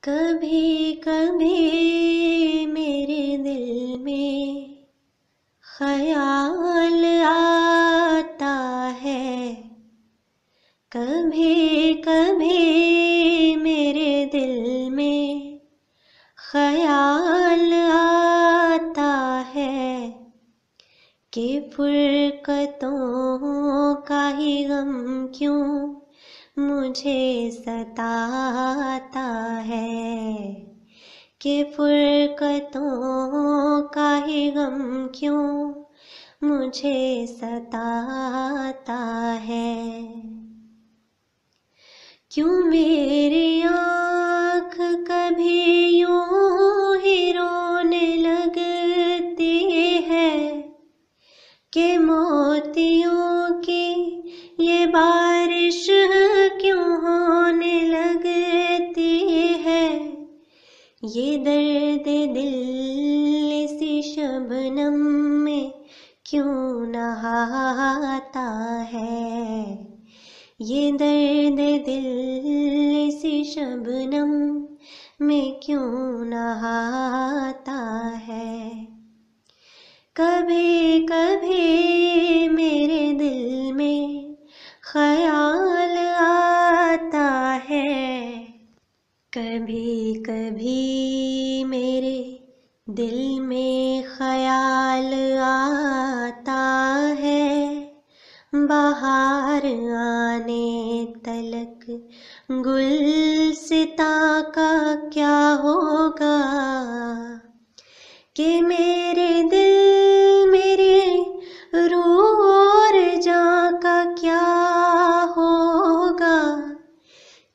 कभी कभी मेरे दिल में ख्याल आता है, कभी कभी मेरे दिल में ख्याल आता है कि फुरकतों का ही गम क्यों मुझे सताता है, कि फुरकतों का ही गम क्यों मुझे सताता है। क्यों मेरी आँख कभी यूं ही रोने लगती है, कि मोतियों की ये बारिश क्यों होने लगती है। ये दर्द दिल इसी शबनम में क्यों नहाता है, ये दर्द दिल इसी शबनम में क्यों नहाता है। कभी कभी मेरे दिल में ख्याल आता है, कभी कभी मेरे दिल में ख्याल आता है। बाहर आने तलक गुलसिता का क्या होगा, कि मेरे दिल मेरे रूह और जान का क्या होगा,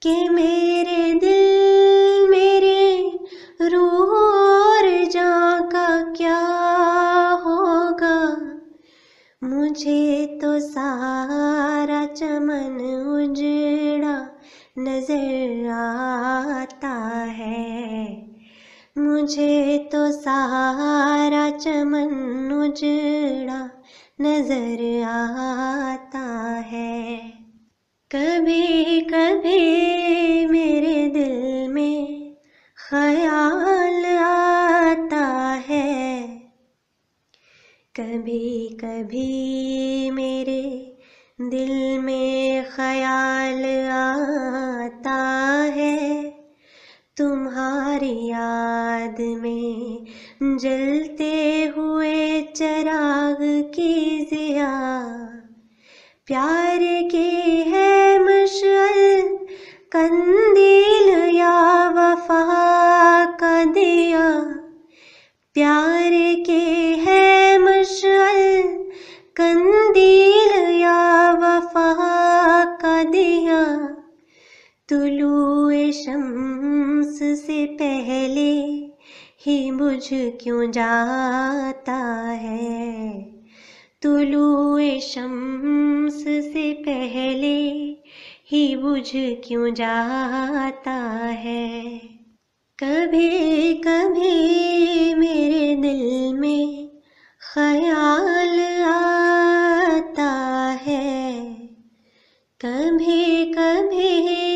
कि मेरे दिल मेरे रूह और जान का क्या होगा। मुझे तो सारा चमन उजड़ा नजर आता है, मुझे तो सारा चमन उजड़ा नजर आता है। कभी कभी मेरे दिल में ख्याल आता है, कभी कभी मेरे दिल में ख्याल आता है। तुम्हारी याद में जलते हुए चिराग की ज़िया, प्यार की है मशअल कंदील या वफा का दिया, प्यार के है मशअल कंदील या वफा का दिया। तुलूए शम्स से पहले ही बुझ क्यों जाता है, तुलूए शम्स से पहले ही बुझ क्यों जाता है। कभी कभी मेरे दिल में ख्याल आता है, कभी कभी